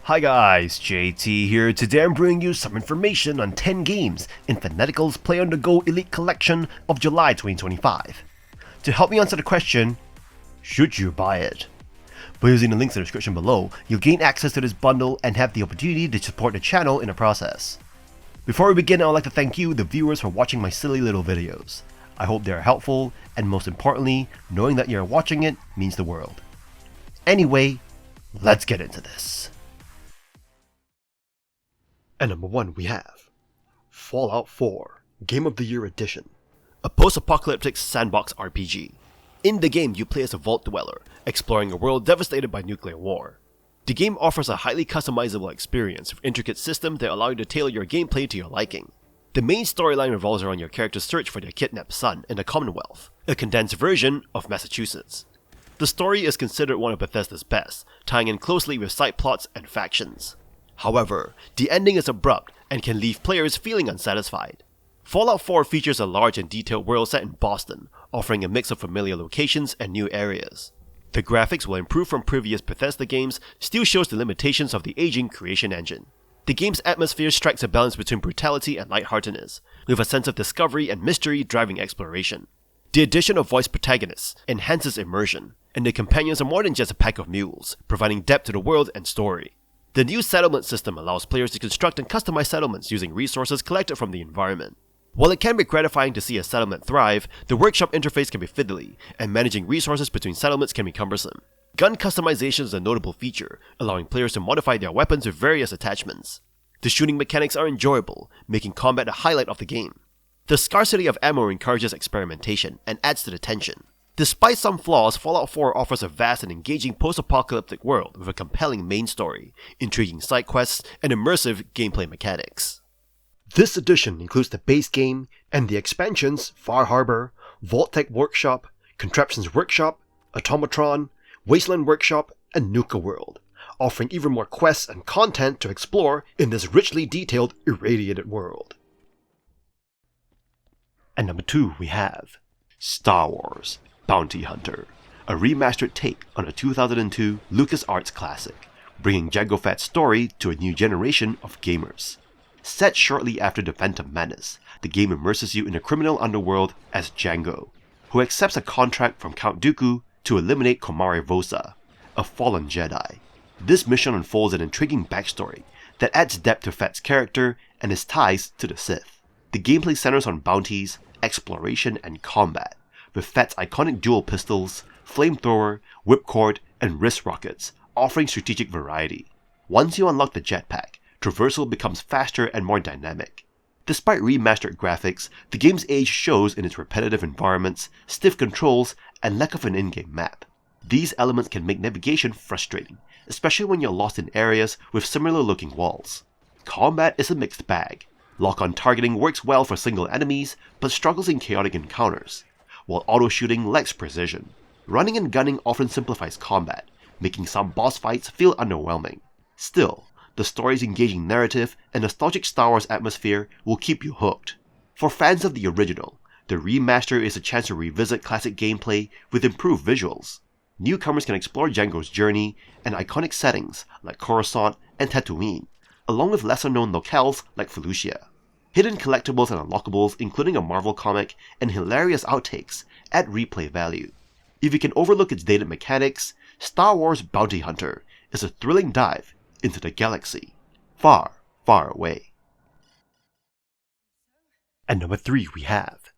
Hi guys, JT here. Today I'm bringing you some information on 10 games in Fanatical's Play on the Go Elite Collection of July 2025. To help me answer the question, should you buy it? By using the links in the description below, you'll gain access to this bundle and have the opportunity to support the channel in the process. Before we begin, I would like to thank you, the viewers, for watching my silly little videos. I hope they are helpful, and most importantly, knowing that you're watching it means the world. Anyway, let's get into this. At number 1 we have Fallout 4 Game of the Year Edition, a post-apocalyptic sandbox RPG. In the game, you play as a vault dweller, exploring a world devastated by nuclear war. The game offers a highly customizable experience with intricate systems that allow you to tailor your gameplay to your liking. The main storyline revolves around your character's search for their kidnapped son in the Commonwealth, a condensed version of Massachusetts. The story is considered one of Bethesda's best, tying in closely with side plots and factions. However, the ending is abrupt and can leave players feeling unsatisfied. Fallout 4 features a large and detailed world set in Boston, offering a mix of familiar locations and new areas. The graphics, while improved from previous Bethesda games, still shows the limitations of the aging creation engine. The game's atmosphere strikes a balance between brutality and lightheartedness, with a sense of discovery and mystery driving exploration. The addition of voiced protagonists enhances immersion, and the companions are more than just a pack of mules, providing depth to the world and story. The new settlement system allows players to construct and customize settlements using resources collected from the environment. While it can be gratifying to see a settlement thrive, the workshop interface can be fiddly, and managing resources between settlements can be cumbersome. Gun customization is a notable feature, allowing players to modify their weapons with various attachments. The shooting mechanics are enjoyable, making combat a highlight of the game. The scarcity of ammo encourages experimentation and adds to the tension. Despite some flaws, Fallout 4 offers a vast and engaging post-apocalyptic world with a compelling main story, intriguing side quests, and immersive gameplay mechanics. This edition includes the base game and the expansions Far Harbor, Vault-Tec Workshop, Contraptions Workshop, Automatron, Wasteland Workshop, and Nuka World, offering even more quests and content to explore in this richly detailed, irradiated world. At number 2 we have Star Wars Bounty Hunter, a remastered take on a 2002 LucasArts classic, bringing Jango Fett's story to a new generation of gamers. Set shortly after the Phantom Menace, the game immerses you in a criminal underworld as Jango, who accepts a contract from Count Dooku to eliminate Komari Vosa, a fallen Jedi. This mission unfolds an intriguing backstory that adds depth to Fett's character and his ties to the Sith. The gameplay centers on bounties, exploration, and combat, with Fett's iconic dual pistols, flamethrower, whipcord, and wrist rockets, offering strategic variety. Once you unlock the jetpack, traversal becomes faster and more dynamic. Despite remastered graphics, the game's age shows in its repetitive environments, stiff controls, and lack of an in-game map. These elements can make navigation frustrating, especially when you're lost in areas with similar-looking walls. Combat is a mixed bag. Lock-on targeting works well for single enemies, but struggles in chaotic encounters, while auto-shooting lacks precision. Running and gunning often simplifies combat, making some boss fights feel underwhelming. Still, the story's engaging narrative and nostalgic Star Wars atmosphere will keep you hooked. For fans of the original, the remaster is a chance to revisit classic gameplay with improved visuals. Newcomers can explore Jango's journey and iconic settings like Coruscant and Tatooine, along with lesser-known locales like Felucia. Hidden collectibles and unlockables, including a Marvel comic and hilarious outtakes, add replay value. If you can overlook its dated mechanics, Star Wars Bounty Hunter is a thrilling dive into the galaxy far, far away. At number 3 we have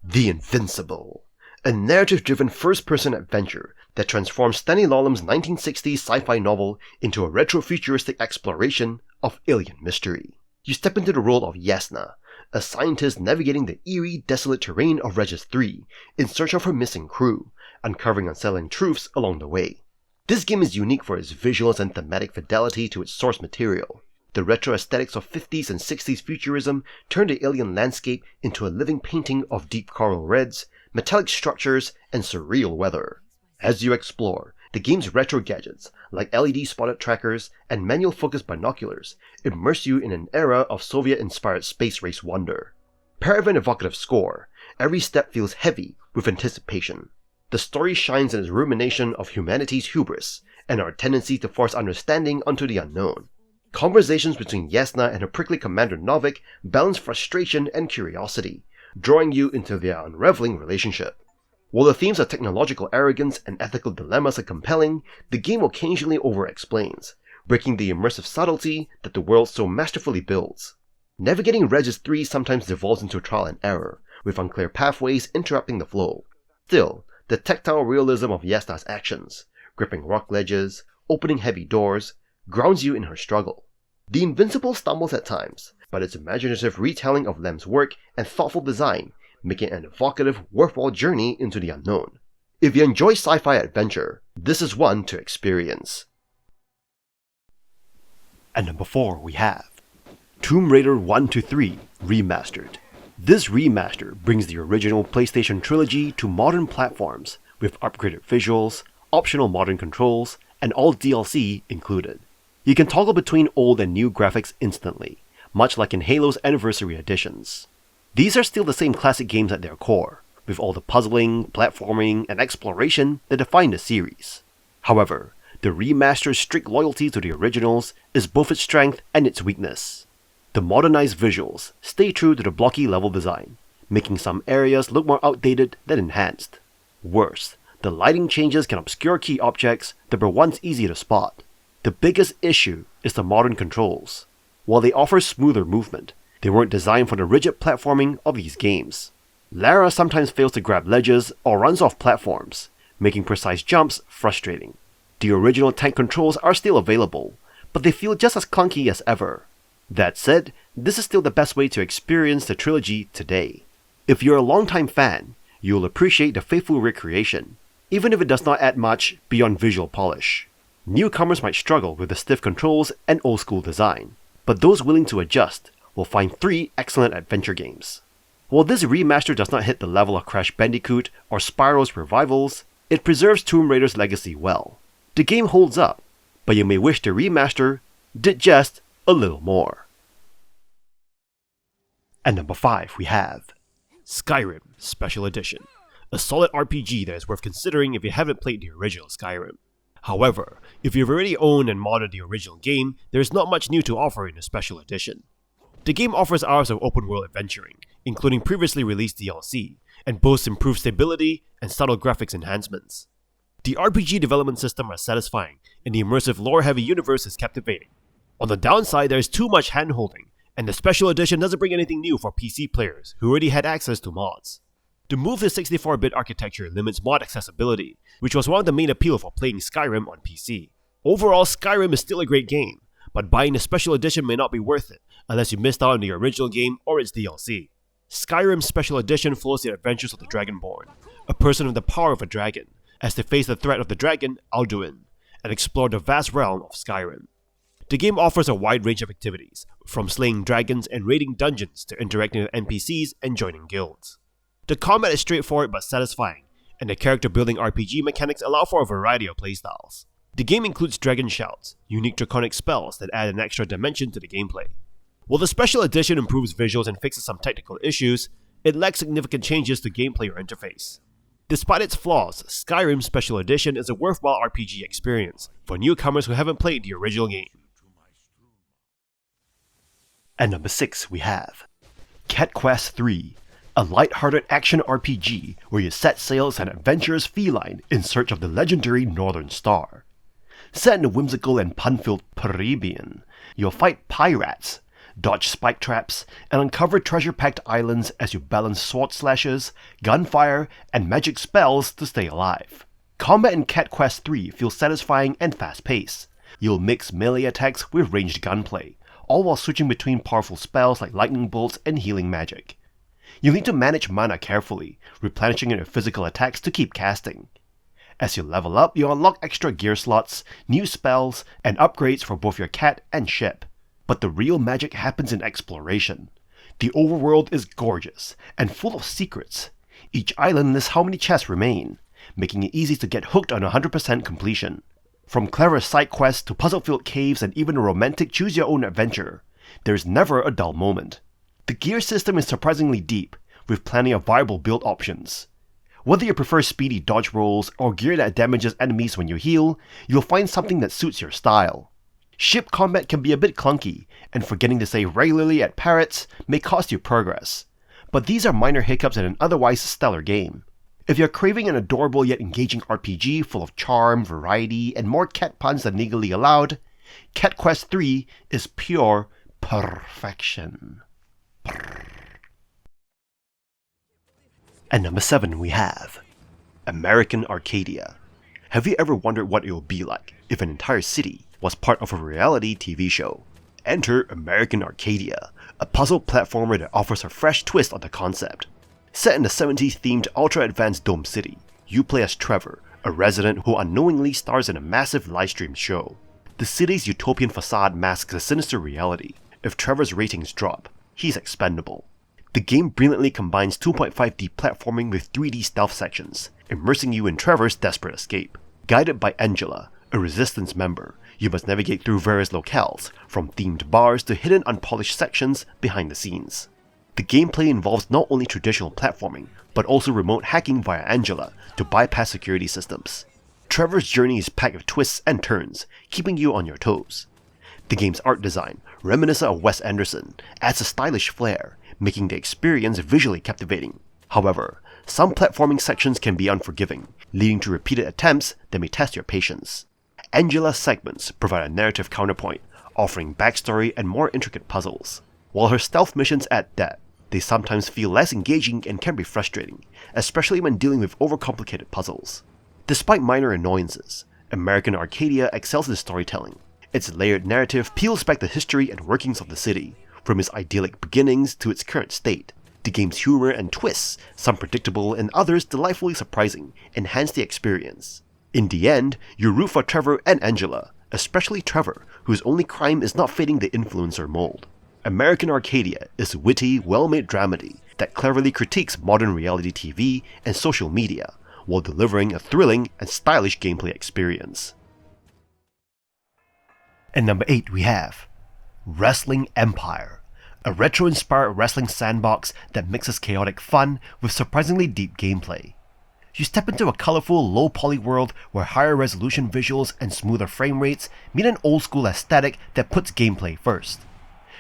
The Invincible, a narrative-driven first-person adventure that transforms Stanley Lawlum's 1960s sci-fi novel into a retro-futuristic exploration of alien mystery. You step into the role of Yasna, a scientist navigating the eerie, desolate terrain of Regis 3 in search of her missing crew, uncovering unsettling truths along the way. This game is unique for its visuals and thematic fidelity to its source material. The retro aesthetics of 50s and 60s futurism turn the alien landscape into a living painting of deep coral reds, metallic structures, and surreal weather. As you explore, the game's retro gadgets, like LED-spotted trackers and manual-focused binoculars, immerse you in an era of Soviet-inspired space race wonder. Paired with an evocative score, every step feels heavy with anticipation. The story shines in its rumination of humanity's hubris and our tendency to force understanding onto the unknown. Conversations between Yasna and her prickly commander Novik balance frustration and curiosity, drawing you into their unraveling relationship. While the themes of technological arrogance and ethical dilemmas are compelling, the game occasionally over-explains, breaking the immersive subtlety that the world so masterfully builds. Navigating Regis 3 sometimes devolves into trial and error, with unclear pathways interrupting the flow. Still, the tactile realism of Yasna's actions, gripping rock ledges, opening heavy doors, grounds you in her struggle. The Invincible stumbles at times, but its imaginative retelling of Lem's work and thoughtful design make it an evocative, worthwhile journey into the unknown. If you enjoy sci-fi adventure, this is one to experience. And number 4 we have Tomb Raider 1-3 Remastered. This remaster brings the original PlayStation trilogy to modern platforms with upgraded visuals, optional modern controls, and all DLC included. You can toggle between old and new graphics instantly, much like in Halo's Anniversary editions. These are still the same classic games at their core, with all the puzzling, platforming, and exploration that define the series. However, the remaster's strict loyalty to the originals is both its strength and its weakness. The modernized visuals stay true to the blocky level design, making some areas look more outdated than enhanced. Worse, the lighting changes can obscure key objects that were once easy to spot. The biggest issue is the modern controls. While they offer smoother movement, they weren't designed for the rigid platforming of these games. Lara sometimes fails to grab ledges or runs off platforms, making precise jumps frustrating. The original tank controls are still available, but they feel just as clunky as ever. That said, this is still the best way to experience the trilogy today. If you're a longtime fan, you'll appreciate the faithful recreation, even if it does not add much beyond visual polish. Newcomers might struggle with the stiff controls and old school design, but those willing to adjust will find 3 excellent adventure games. While this remaster does not hit the level of Crash Bandicoot or Spyro's revivals, it preserves Tomb Raider's legacy well. The game holds up, but you may wish the remaster did just a little more. And number 5 we have Skyrim Special Edition, a solid RPG that is worth considering if you haven't played the original Skyrim. However, if you've already owned and modded the original game, there is not much new to offer in the Special Edition. The game offers hours of open world adventuring, including previously released DLC, and boasts improved stability and subtle graphics enhancements. The RPG development system are satisfying, and the immersive lore-heavy universe is captivating. On the downside, there is too much hand-holding, and the Special Edition doesn't bring anything new for PC players who already had access to mods. The move to 64-bit architecture limits mod accessibility, which was one of the main appeal for playing Skyrim on PC. Overall, Skyrim is still a great game, but buying the Special Edition may not be worth it unless you missed out on the original game or its DLC. Skyrim's Special Edition follows the adventures of the Dragonborn, a person with the power of a dragon, as they face the threat of the dragon, Alduin, and explore the vast realm of Skyrim. The game offers a wide range of activities, from slaying dragons and raiding dungeons to interacting with NPCs and joining guilds. The combat is straightforward but satisfying, and the character-building RPG mechanics allow for a variety of playstyles. The game includes Dragon Shouts, unique draconic spells that add an extra dimension to the gameplay. While the Special Edition improves visuals and fixes some technical issues, it lacks significant changes to gameplay or interface. Despite its flaws, Skyrim Special Edition is a worthwhile RPG experience for newcomers who haven't played the original game. And number 6 we have Cat Quest 3, a light-hearted action RPG where you set sail as an adventurous feline in search of the legendary Northern Star. Set in the whimsical and pun-filled Caribbean, you'll fight pirates, dodge spike traps, and uncover treasure-packed islands as you balance sword slashes, gunfire, and magic spells to stay alive. Combat in Cat Quest 3 feels satisfying and fast-paced. You'll mix melee attacks with ranged gunplay, all while switching between powerful spells like lightning bolts and healing magic. You'll need to manage mana carefully, replenishing your physical attacks to keep casting. As you level up, you unlock extra gear slots, new spells, and upgrades for both your cat and ship. But the real magic happens in exploration. The overworld is gorgeous and full of secrets. Each island lists how many chests remain, making it easy to get hooked on 100% completion. From clever side quests to puzzle-filled caves and even a romantic choose-your-own-adventure, there's never a dull moment. The gear system is surprisingly deep, with plenty of viable build options. Whether you prefer speedy dodge rolls or gear that damages enemies when you heal, you'll find something that suits your style. Ship combat can be a bit clunky, and forgetting to save regularly at parrots may cost you progress. But these are minor hiccups in an otherwise stellar game. If you're craving an adorable yet engaging RPG full of charm, variety, and more cat puns than legally allowed, Cat Quest III is pure perfection. At number 7 we have American Arcadia. Have you ever wondered what it would be like if an entire city was part of a reality TV show? Enter American Arcadia, a puzzle platformer that offers a fresh twist on the concept. Set in the 70s themed ultra-advanced dome city, you play as Trevor, a resident who unknowingly stars in a massive livestream show. The city's utopian facade masks a sinister reality. If Trevor's ratings drop, he's expendable. The game brilliantly combines 2.5D platforming with 3D stealth sections, immersing you in Trevor's desperate escape. Guided by Angela, a resistance member, you must navigate through various locales, from themed bars to hidden unpolished sections behind the scenes. The gameplay involves not only traditional platforming, but also remote hacking via Angela to bypass security systems. Trevor's journey is packed with twists and turns, keeping you on your toes. The game's art design, reminiscent of Wes Anderson, adds a stylish flair, making the experience visually captivating. However, some platforming sections can be unforgiving, leading to repeated attempts that may test your patience. Angela's segments provide a narrative counterpoint, offering backstory and more intricate puzzles. While her stealth missions add depth, they sometimes feel less engaging and can be frustrating, especially when dealing with overcomplicated puzzles. Despite minor annoyances, American Arcadia excels in storytelling. Its layered narrative peels back the history and workings of the city, from its idyllic beginnings to its current state. The game's humor and twists, some predictable and others delightfully surprising, enhance the experience. In the end, you root for Trevor and Angela, especially Trevor, whose only crime is not fitting the influencer mold. American Arcadia is witty, well-made dramedy that cleverly critiques modern reality TV and social media, while delivering a thrilling and stylish gameplay experience. At number 8 we have Wrestling Empire, a retro-inspired wrestling sandbox that mixes chaotic fun with surprisingly deep gameplay. You step into a colorful, low-poly world where higher resolution visuals and smoother frame rates meet an old-school aesthetic that puts gameplay first.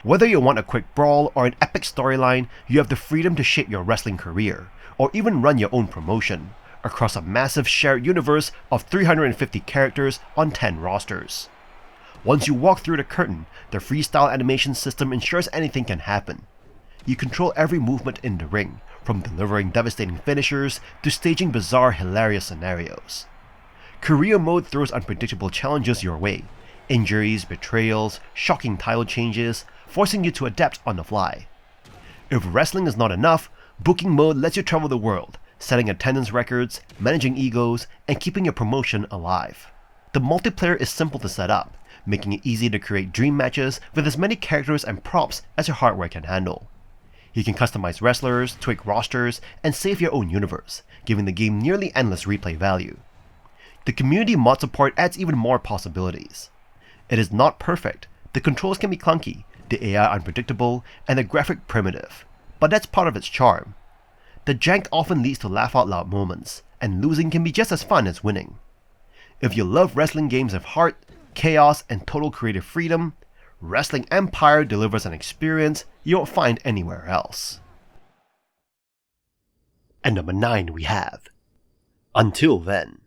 Whether you want a quick brawl or an epic storyline, you have the freedom to shape your wrestling career, or even run your own promotion, across a massive shared universe of 350 characters on 10 rosters. Once you walk through the curtain, the freestyle animation system ensures anything can happen. You control every movement in the ring, from delivering devastating finishers to staging bizarre, hilarious scenarios. Career mode throws unpredictable challenges your way: injuries, betrayals, shocking title changes, forcing you to adapt on the fly. If wrestling is not enough, booking mode lets you travel the world, setting attendance records, managing egos, and keeping your promotion alive. The multiplayer is simple to set up, making it easy to create dream matches with as many characters and props as your hardware can handle. You can customize wrestlers, tweak rosters, and save your own universe, giving the game nearly endless replay value. The community mod support adds even more possibilities. It is not perfect, the controls can be clunky, the AI unpredictable, and the graphic primitive, but that's part of its charm. The jank often leads to laugh-out-loud moments, and losing can be just as fun as winning. If you love wrestling games of heart, chaos, and total creative freedom, Wrestling Empire delivers an experience you won't find anywhere else. At number 9 we have Until Then,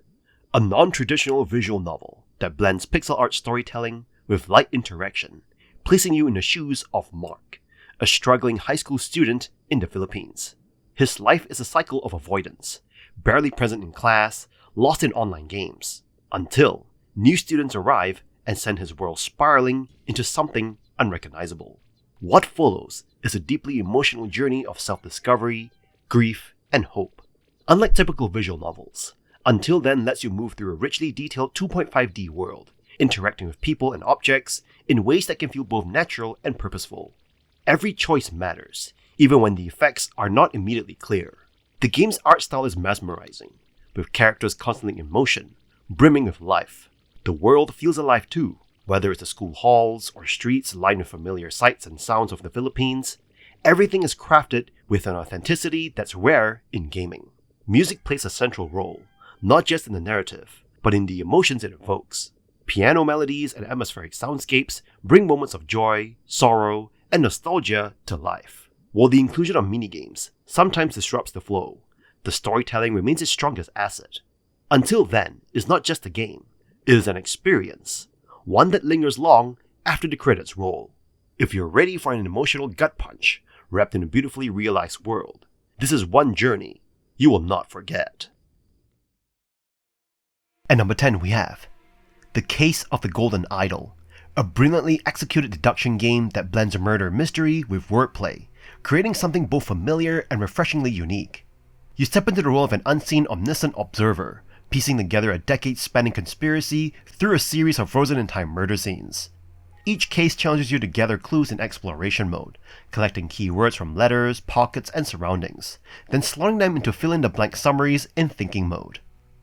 a non-traditional visual novel that blends pixel art storytelling with light interaction, placing you in the shoes of Mark, a struggling high school student in the Philippines. His life is a cycle of avoidance, barely present in class, lost in online games, until new students arrive and send his world spiraling into something unrecognizable. What follows is a deeply emotional journey of self-discovery, grief, and hope. Unlike typical visual novels, Until Then lets you move through a richly detailed 2.5D world, interacting with people and objects in ways that can feel both natural and purposeful. Every choice matters, even when the effects are not immediately clear. The game's art style is mesmerizing, with characters constantly in motion, brimming with life. The world feels alive too, whether it's the school halls or streets lined with familiar sights and sounds of the Philippines. Everything is crafted with an authenticity that's rare in gaming. Music plays a central role, not just in the narrative, but in the emotions it evokes. Piano melodies and atmospheric soundscapes bring moments of joy, sorrow, and nostalgia to life. While the inclusion of minigames sometimes disrupts the flow, the storytelling remains its strongest asset. Until then, it's not just a game, it is an experience, one that lingers long after the credits roll. If you're ready for an emotional gut punch wrapped in a beautifully realized world, this is one journey you will not forget. At number 10 we have The Case of the Golden Idol, a brilliantly executed deduction game that blends murder mystery with wordplay, creating something both familiar and refreshingly unique. You step into the role of an unseen omniscient observer, piecing together a decade-spanning conspiracy through a series of frozen-in-time murder scenes. Each case challenges you to gather clues in exploration mode, collecting keywords from letters, pockets, and surroundings, then slotting them into fill-in-the-blank summaries in thinking mode.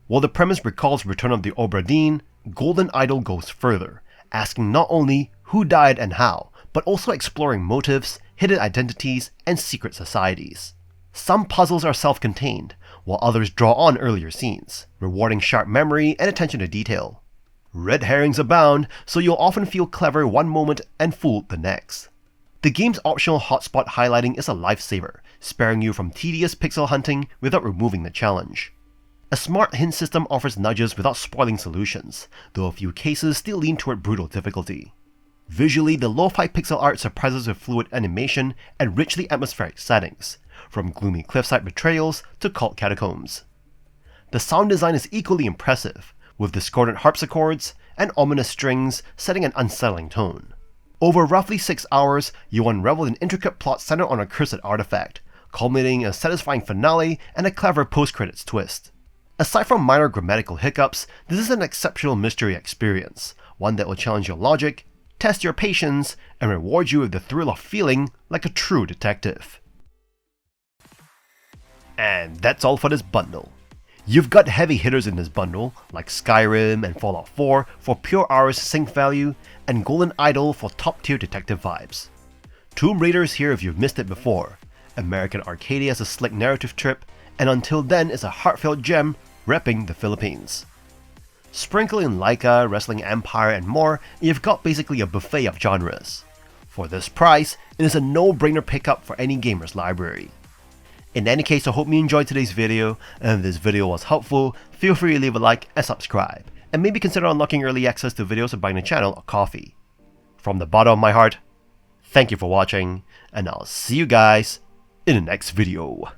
While the premise recalls Return of the Obra Dinn, Golden Idol goes further, asking not only who died and how, but also exploring motives, hidden identities, and secret societies. Some puzzles are self-contained, while others draw on earlier scenes, rewarding sharp memory and attention to detail. Red herrings abound, so you'll often feel clever one moment and fooled the next. The game's optional hotspot highlighting is a lifesaver, sparing you from tedious pixel hunting without removing the challenge. A smart hint system offers nudges without spoiling solutions, though a few cases still lean toward brutal difficulty. Visually, the lo-fi pixel art surprises with fluid animation and richly atmospheric settings, from gloomy cliffside betrayals to cult catacombs. The sound design is equally impressive, with discordant harpsichords and ominous strings setting an unsettling tone. Over roughly 6 hours, you unravel an intricate plot centered on a cursed artifact, culminating in a satisfying finale and a clever post-credits twist. Aside from minor grammatical hiccups, this is an exceptional mystery experience, one that will challenge your logic, test your patience, and reward you with the thrill of feeling like a true detective. And that's all for this bundle. You've got heavy hitters in this bundle, like Skyrim and Fallout 4 for pure RS sync value, and Golden Idol for top tier detective vibes. Tomb Raider's here if you've missed it before, American Arcadia is a slick narrative trip, and Until Then is a heartfelt gem repping the Philippines. Sprinkle in Laika, Wrestling Empire, and more, and you've got basically a buffet of genres. For this price, it is a no-brainer pickup for any gamer's library. In any case, I hope you enjoyed today's video, and if this video was helpful, feel free to leave a like and subscribe, and maybe consider unlocking early access to videos or buying the channel a coffee. From the bottom of my heart, thank you for watching, and I'll see you guys in the next video.